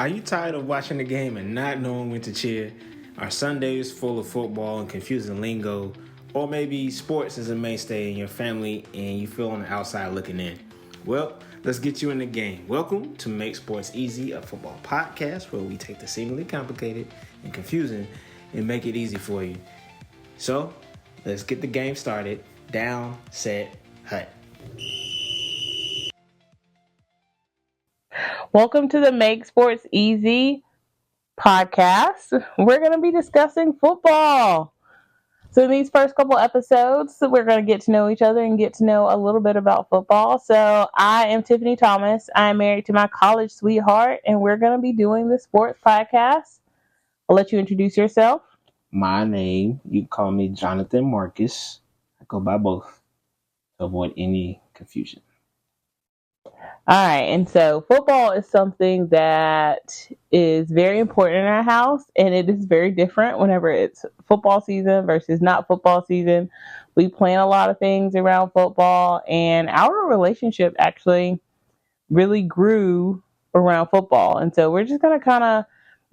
Are you tired of watching the game and not knowing when to cheer? Are Sundays full of football and confusing lingo? Or maybe sports is a mainstay in your family and you feel on the outside looking in? Well, let's get you in the game. Welcome to Make Sports Easy, a football podcast where we take the seemingly complicated and confusing and make it easy for you. So, let's get the game started. Down, set, hut. Welcome to the Make Sports Easy podcast. We're going to be discussing football. So in these first couple episodes, we're going to get to know each other and get to know a little bit about football. So I am Tiffany Thomas. I'm married to my college sweetheart, and we're going to be doing the sports podcast. I'll let you introduce yourself. My name, you can call me Jonathan Marcus. I go by both to avoid any confusion. All right, and so football is something that is very important in our house, and it is very different whenever it's football season versus not football season. We plan a lot of things around football, and our relationship actually really grew around football. And so we're just going to kind of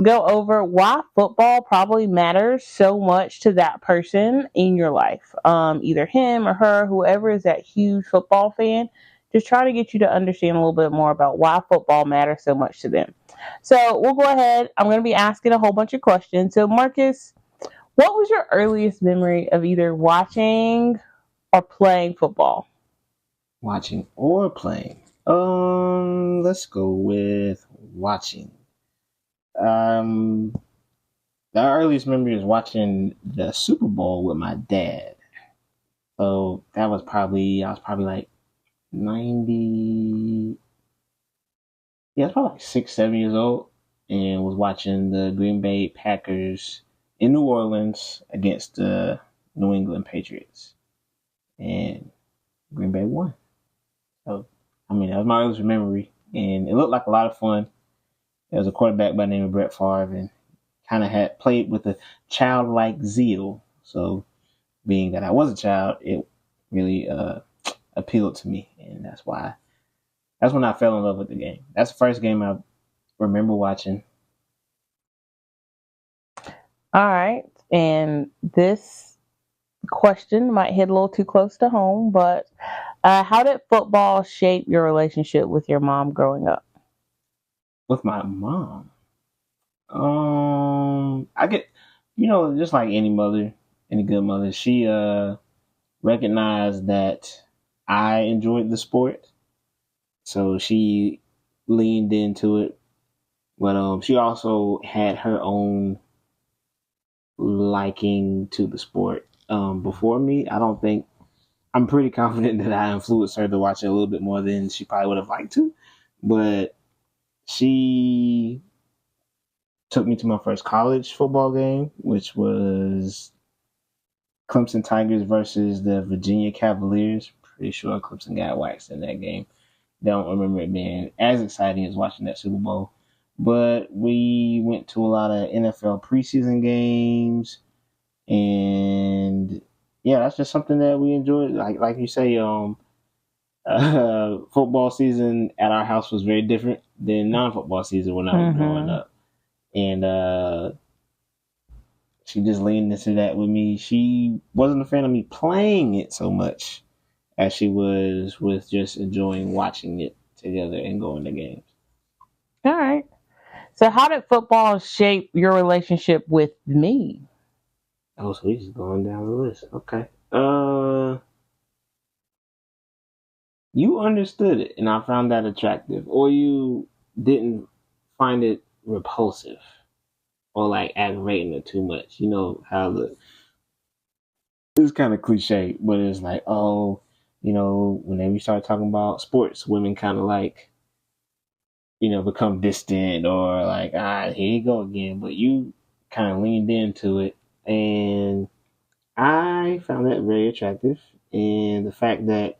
go over why football probably matters so much to that person in your life. Either him or her, whoever is that huge football fan, just try to get you to understand a little bit more about why football matters so much to them. So we'll go ahead. I'm going to be asking a whole bunch of questions. So Marcus, what was your earliest memory of either watching or playing football? Watching or playing? Let's go with watching. The earliest memory is watching the Super Bowl with my dad. So I was probably like 90. Yeah, I was probably like 6, 7 years old, and was watching the Green Bay Packers in New Orleans against the New England Patriots, and Green Bay won. So, that was my earliest memory, and it looked like a lot of fun. There was a quarterback by the name of Brett Favre, and kind of had played with a childlike zeal. So, being that I was a child, it really appealed to me, and that's when I fell in love with the game. That's the first game I remember watching. All right, and this question might hit a little too close to home, but how did football shape your relationship with your mom growing up? With my mom, I get, just like any mother, any good mother, she recognized that I enjoyed the sport, so she leaned into it. But she also had her own liking to the sport. Before me, I'm pretty confident that I influenced her to watch it a little bit more than she probably would have liked to. But she took me to my first college football game, which was Clemson Tigers versus the Virginia Cavaliers. Pretty sure Clemson got waxed in that game. Don't remember it being as exciting as watching that Super Bowl. But we went to a lot of NFL preseason games, and yeah, that's just something that we enjoyed. Like you say, football season at our house was very different than non-football season when I was growing up, and she just leaned into that with me. She wasn't a fan of me playing it so much as she was with just enjoying watching it together and going to games. All right. So how did football shape your relationship with me? Oh, so he's just going down the list. Okay. You understood it, and I found that attractive, or you didn't find it repulsive, or like aggravating it too much. You know how it's kind of cliche, but it's like, whenever you start talking about sports, women kind of like, become distant or like, here you go again. But you kind of leaned into it, and I found that very attractive. And the fact that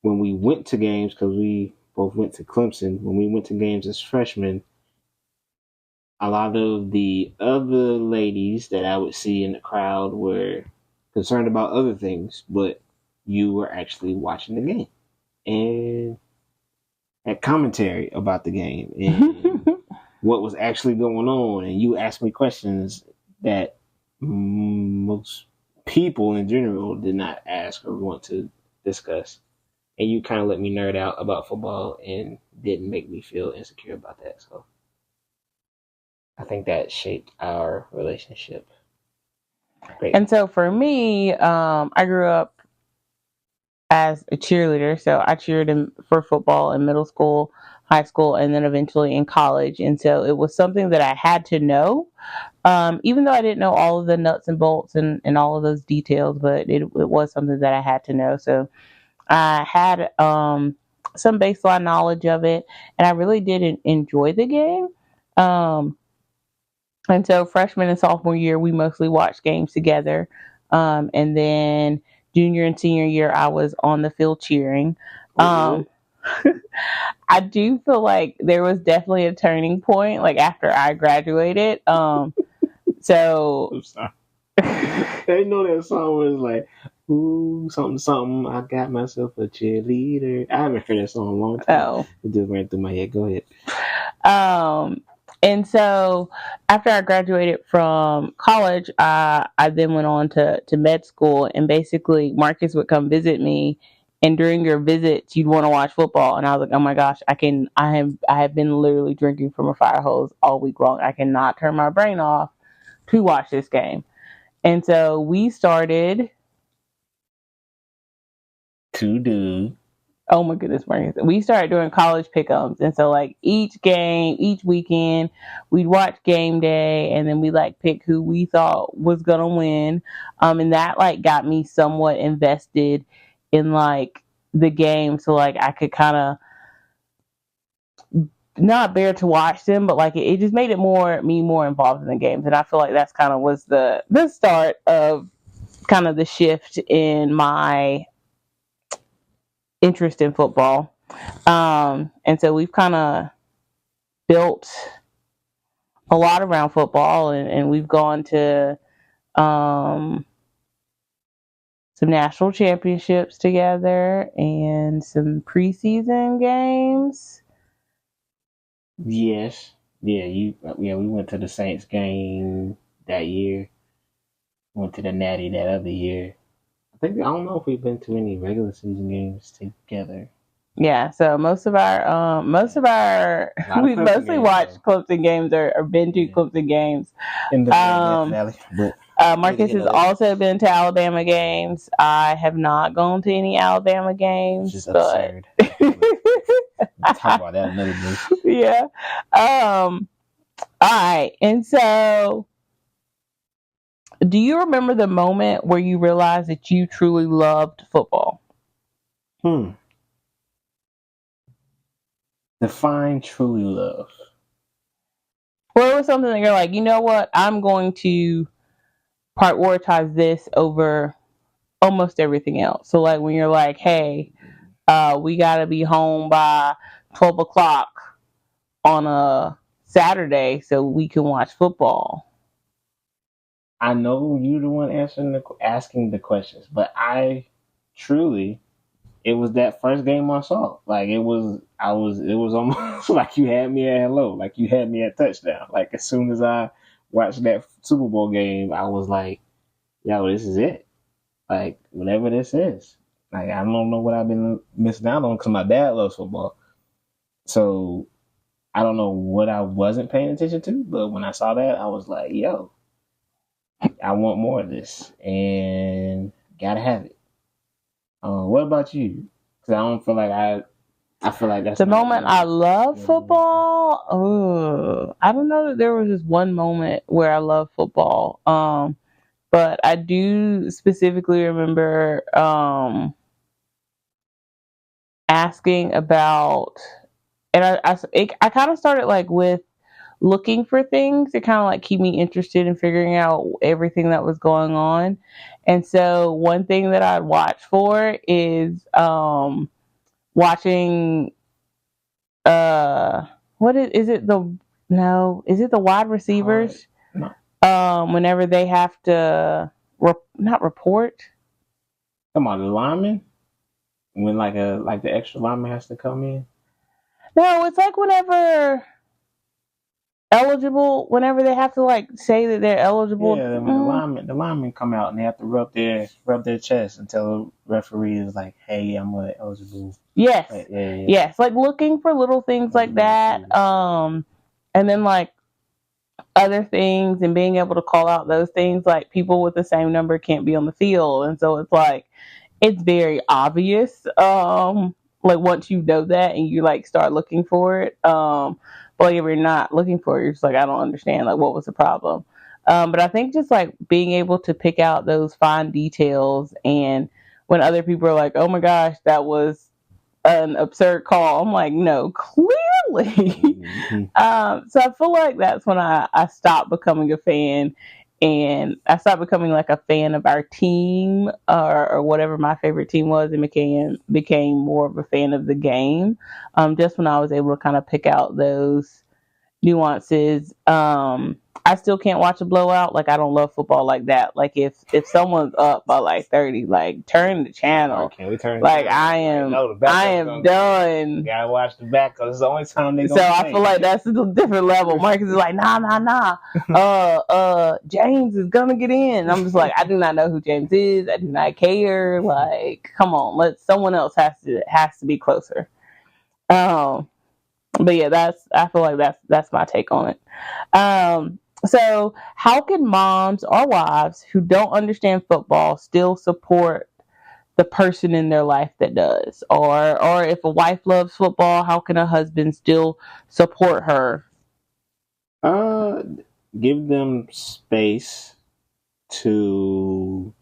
when we went to games, because we both went to Clemson, when we went to games as freshmen, a lot of the other ladies that I would see in the crowd were concerned about other things, but you were actually watching the game and had commentary about the game. And what was actually going on, and you asked me questions that most people in general did not ask or want to discuss. And you kind of let me nerd out about football and didn't make me feel insecure about that. So I think that shaped our relationship. Great. And so for me, I grew up as a cheerleader. So I cheered for football in middle school, high school, and then eventually in college. And so it was something that I had to know, even though I didn't know all of the nuts and bolts and all of those details, but it was something that I had to know. So I had some baseline knowledge of it, and I really did enjoy the game. Um, and so freshman and sophomore year, we mostly watched games together. And then junior and senior year, I was on the field cheering. Um, I do feel like there was definitely a turning point, like after I graduated. So I'm sorry. I know that song was like, ooh, something, something. I got myself a cheerleader. I haven't heard that song in a long time. oh, It just ran through my head. Go ahead. um, and so after I graduated from college, I then went on to med school, and basically Marcus would come visit me. And during your visits, you'd want to watch football, and I was like, "Oh my gosh, I can! I have been literally drinking from a fire hose all week long. I cannot turn my brain off to watch this game." And so we started. To do. Oh my goodness, Marcus. We started doing college pick'ems. And so like each game, each weekend, we'd watch game day and then we like pick who we thought was gonna win. And that like got me somewhat invested in like the game, so like I could kinda not bear to watch them, but like it just made it more involved in the games. And I feel like that's kind of was the start of kind of the shift in my interest in football. And so we've kind of built a lot around football, and we've gone to um, some national championships together and some preseason games. Yes. Yeah, we went to the Saints game that year. Went to the Natty that other year. I don't know if we've been to any regular season games together. Yeah, so most of our we've mostly watched Clemson games or been to Clemson games. In the Um, Valley, but Marcus has also been to Alabama games. I have not gone to any Alabama games, just but absurd. Talk about that another day. Yeah. All right. And so, do you remember the moment where you realized that you truly loved football? Define truly love. Or it was something that you're like, you know what? I'm going to prioritize this over almost everything else. So, like when you're like, hey, we got to be home by 12 o'clock on a Saturday so we can watch football. I know you're the one asking the questions, but I truly, it was that first game I saw. Like it was almost like you had me at hello, like you had me at touchdown. Like as soon as I watched that Super Bowl game, I was like, yo, this is it. Like whatever this is. Like I don't know what I've been missing out on because my dad loves football. So I don't know what I wasn't paying attention to, but when I saw that, I was like, yo, I want more of this and gotta have it. What about you? Because I don't feel like I feel like that's the moment I love football. Oh, I don't know that there was just one moment where I love football. But I do specifically remember asking about, and I kind of started like with looking for things to kind of like keep me interested in figuring out everything that was going on. And so one thing that I'd watch for is watching what is it the no is it the wide receivers No. Whenever they have to not report. Come on, the lineman when like the extra lineman has to come in. No, it's like whenever eligible whenever they have to like say that they're eligible. Yeah, when the linemen come out and they have to rub their chest and tell the referee is like, "Hey, I'm eligible." Yes, Yeah. yes, like looking for little things like that. And then like other things and being able to call out those things, like people with the same number can't be on the field, and so it's like it's very obvious. Like once you know that and you like start looking for it. But like if you're not looking for it, you're just like, I don't understand. Like what was the problem? But I think just like being able to pick out those fine details, and when other people are like, oh my gosh, that was an absurd call, I'm like, no, clearly. Mm-hmm. So I feel like that's when I stopped becoming a fan, and I stopped becoming like a fan of our team, or whatever my favorite team was, and became more of a fan of the game. Just when I was able to kind of pick out those nuances. I still can't watch a blowout. Like I don't love football like that. Like if someone's up by like 30, like turn the channel. Okay, we turn. Like I am done. Gotta watch the backup. It's the only time they. So I feel like that's a different level. Marcus is like, nah. James is gonna get in. I'm just like, I do not know who James is. I do not care. Like, come on, someone else has to be closer. But yeah, I feel like that's my take on it. So how can moms or wives who don't understand football still support the person in their life that does? Or if a wife loves football, how can a husband still support her? Uh, give them space to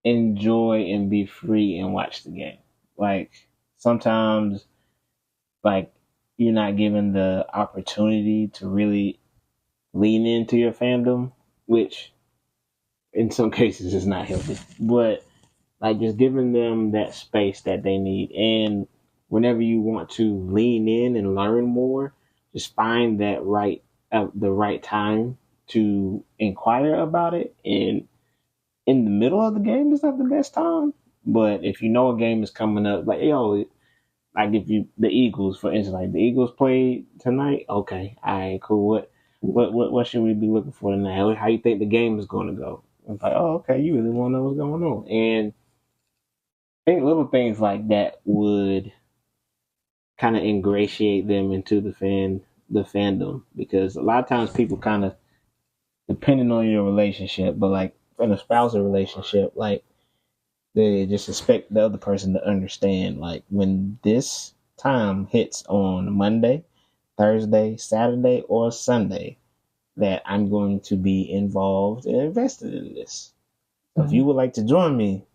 enjoy and be free and watch the game. Like sometimes, like you're not given the opportunity to really lean into your fandom, which in some cases is not healthy. But like just giving them that space that they need, and whenever you want to lean in and learn more, just find the right time to inquire about it. And in the middle of the game is not the best time, but if you know a game is coming up, like like if you the Eagles, for instance, like the Eagles played tonight, okay, all right, cool. What should we be looking for tonight? How you think the game is going to go? It's like, oh, okay, you really want to know what's going on, and I think little things like that would kind of ingratiate them into the fandom, because a lot of times people kind of depending on your relationship, but like in a spousal relationship, like they just expect the other person to understand, like when this time hits on Monday, Thursday, Saturday, or Sunday, that I'm going to be involved and invested in this. So if you would like to join me,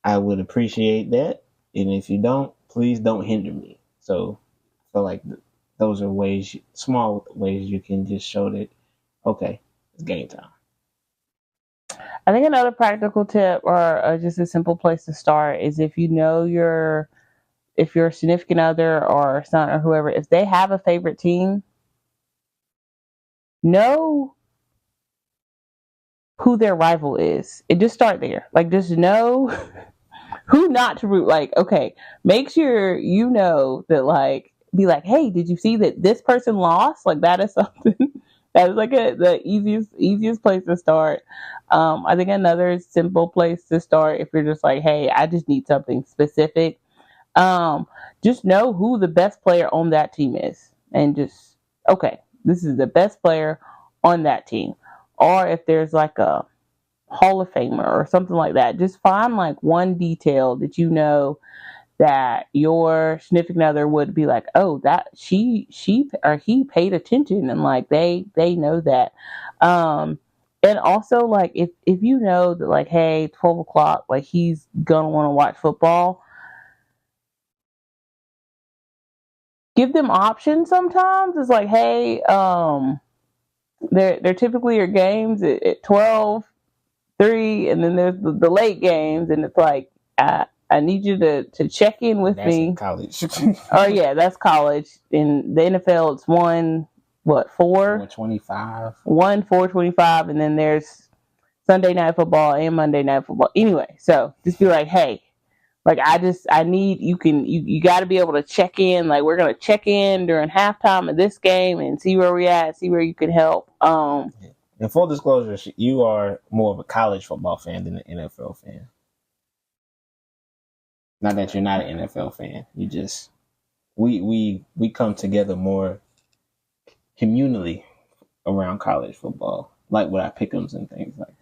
I would appreciate that. And if you don't, please don't hinder me. So I feel like those are small ways you can just show that, okay, it's game time. I think another practical tip, or just a simple place to start, is if you know if your significant other or son or whoever, if they have a favorite team, know who their rival is. It just start there. Like just know who not to root. Like, okay, make sure you know that, like, be like, hey, did you see that this person lost? Like that is something that is like the easiest place to start. I think another simple place to start, if you're just like, hey, I just need something specific, um, just know who the best player on that team is, and just, okay, this is the best player on that team. Or if there's like a Hall of Famer or something like that, just find like one detail that you know that your significant other would be like, oh, that she or he paid attention, and like they know that. Um, and also like if you know that, like, hey, 12 o'clock, like he's gonna want to watch football, give them options. Sometimes it's like, hey, they're typically your games at 12, 3, and then there's the late games, and it's like, I need you to check in with That's me. in college. Oh yeah, that's college. In the NFL, it's 425. 425, and then there's Sunday night football and Monday night football. Anyway, so just be like, hey, Like I need you got to be able to check in. Like we're gonna check in during halftime of this game and see where we at, see where you can help. And full disclosure, you are more of a college football fan than an NFL fan. Not that you're not an NFL fan. You just we come together more communally around college football, like with our pick'ems and things like that.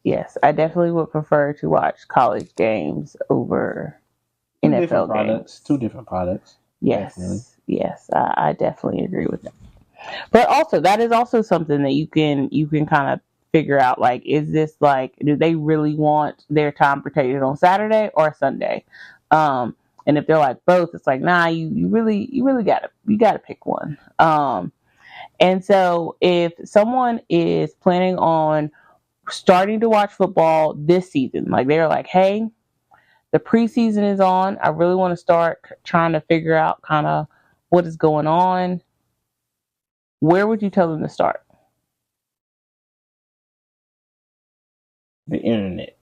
Yes, I definitely would prefer to watch college games over NFL games. Two different products. Yes, I definitely agree with that. But also, that is also something that you can kind of figure out. Like, is this like, do they really want their time protected on Saturday or Sunday? And if they're like both, it's like, nah, you really gotta pick one. And so if someone is planning on starting to watch football this season, like they're like, hey, the preseason is on. I really want to start trying to figure out kind of what is going on. Where would you tell them to start? The internet.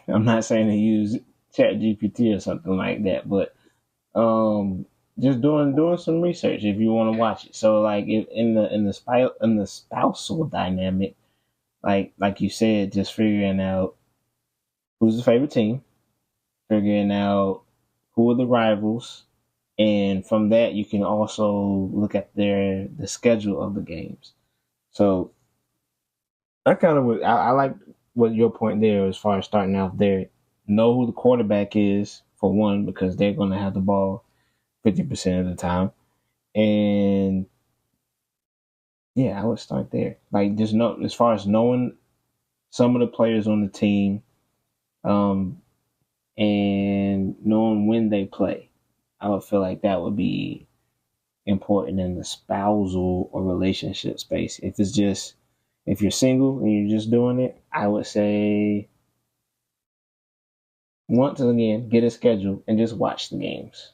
I'm not saying to use Chat GPT or something like that, but just doing some research if you want to watch it. So like if in the spousal dynamic, like you said, just figuring out who's the favorite team, figuring out who are the rivals, and from that you can also look at the schedule of the games. So I kind of would I like what your point there as far as starting out there. Know who the quarterback is for one because they're going to have the ball 50% of the time, and yeah, I would start there. Like just know as far as knowing some of the players on the team, um, and knowing when they play. I would feel like that would be important in the spousal or relationship space. If you're single and you're just doing it, I would say once again get a schedule and just watch the games.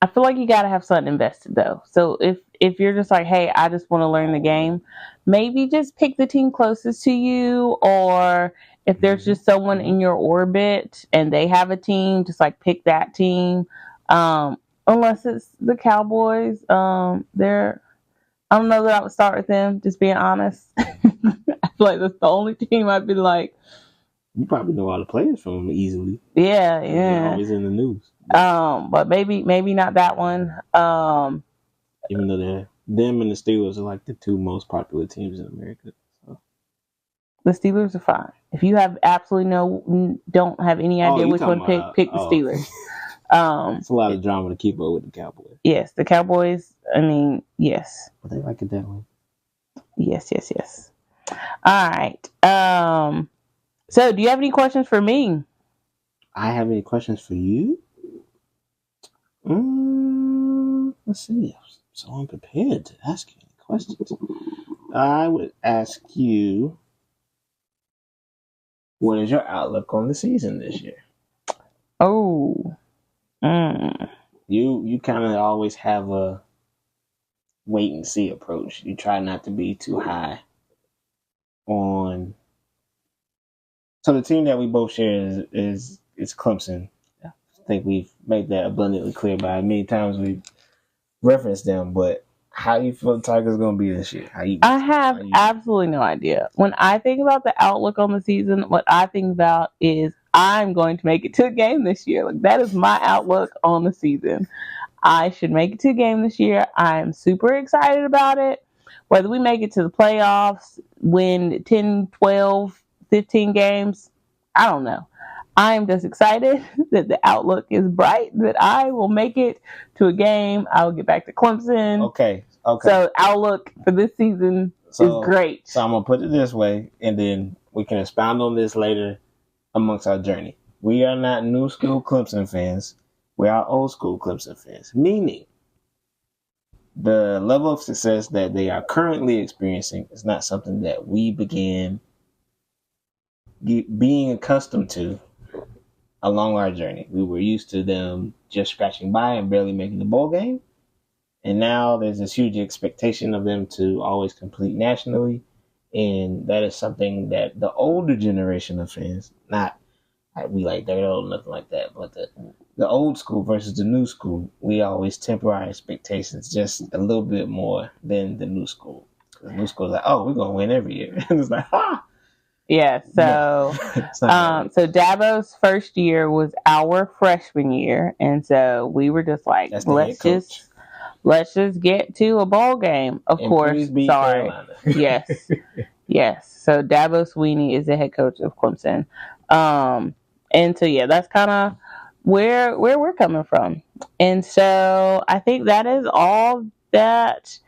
I feel like you got to have something invested though. So if you're just like, hey, I just want to learn the game, maybe just pick the team closest to you, or if there's just someone in your orbit and they have a team, just like pick that team. Unless it's the Cowboys, they're I don't know that I would start with them. Just being honest, I feel like that's the only team I'd be like. You probably know all the players from them easily. Yeah. They're always in the news. But maybe not that one. Even though them and the Steelers are like the two most popular teams in America. So. The Steelers are fine. If you have absolutely don't have any idea which one pick the Steelers. It's a lot of drama to keep up with the Cowboys. Yes, the Cowboys. I mean, yes. But they like it that way. Yes. All right. So, do you have any questions for me? I have any questions for you? Let's see. I'm so unprepared to ask you any questions. I would ask you, what is your outlook on the season this year? Oh. You kind of always have a wait and see approach. You try not to be too high on. So the team that we both share is Clemson. I think we've made that abundantly clear by many times we've referenced them. But how do you feel the Tigers going to be this year? I have absolutely no idea. When I think about the outlook on the season, what I think about is I'm going to make it to a game this year. Like that is my outlook on the season. I should make it to a game this year. I'm super excited about it. Whether we make it to the playoffs, win 10, 12, 15 games, I don't know. I am just excited that the outlook is bright, that I will make it to a game. I will get back to Clemson. Okay. So outlook for this season is great. So I'm going to put it this way, and then we can expound on this later amongst our journey. We are not new school Clemson fans. We are old school Clemson fans, meaning the level of success that they are currently experiencing is not something that we began being accustomed to along our journey. We were used to them just scratching by and barely making the bowl game. And now there's this huge expectation of them to always complete nationally. And that is something that the older generation of fans, Not we like dirt old, nothing like that. But the old school versus the new school, we always temper our expectations just a little bit more than the new school. The new school is like, oh, we're gonna win every year, and it's like, Yeah, no, so it's not so Dabo's first year was our freshman year, and so we were just like, that's the head coach. Let's just get to a bowl game. Of And course, please beat sorry. Carolina. Yes. Yes. So Dabo Sweeney is the head coach of Clemson. And so yeah, that's kind of where we're coming from. And so I think that is all that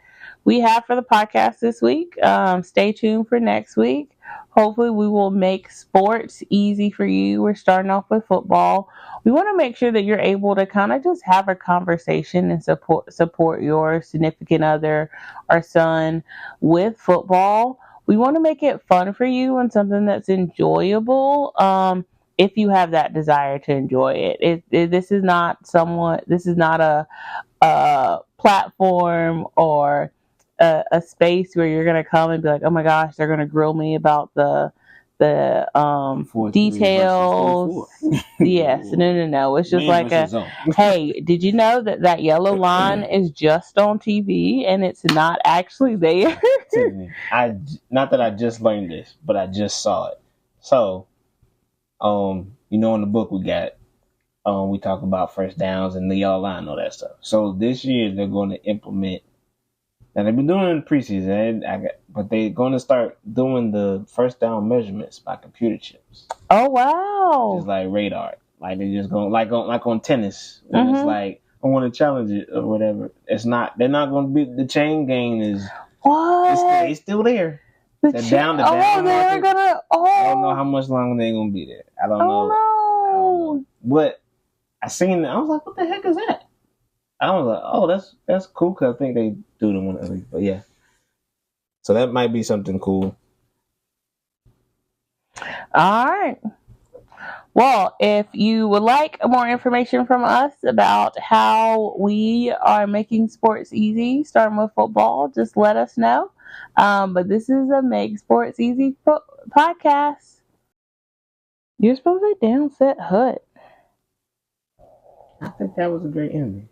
we have for the podcast this week. Stay tuned for next week. Hopefully, we will make sports easy for you. We're starting off with football. We want to make sure that you're able to kind of just have a conversation and support your significant other or son with football. We want to make it fun for you and something that's enjoyable. If you have that desire to enjoy it, this is not a platform or a space where you're gonna come and be like, oh my gosh, they're gonna grill me about the details. Yes, no. It's just like hey, did you know that yellow line is just on TV and it's not actually there? Not that I just learned this, but I just saw it. So, in the book we got, we talk about first downs and the yellow line and all that stuff. So this year they're going to implement. Now they've been doing it in preseason, but they're going to start doing the first down measurements by computer chips. Oh wow! Just like radar, like they're just going like on tennis. When It's like I want to challenge it or whatever. It's not. They're not going to be the chain gain is. What? It's still there. They're down. They're gonna. I don't know how much longer they're gonna be there. I don't know. No. But I seen. I was like, what the heck is that? I was like, oh, that's cool because I think they do them one other. But yeah, so that might be something cool. All right. Well, if you would like more information from us about how we are making sports easy, starting with football, just let us know. But this is a Make Sports Easy podcast. You're supposed to say down, set, hut. I think that was a great ending.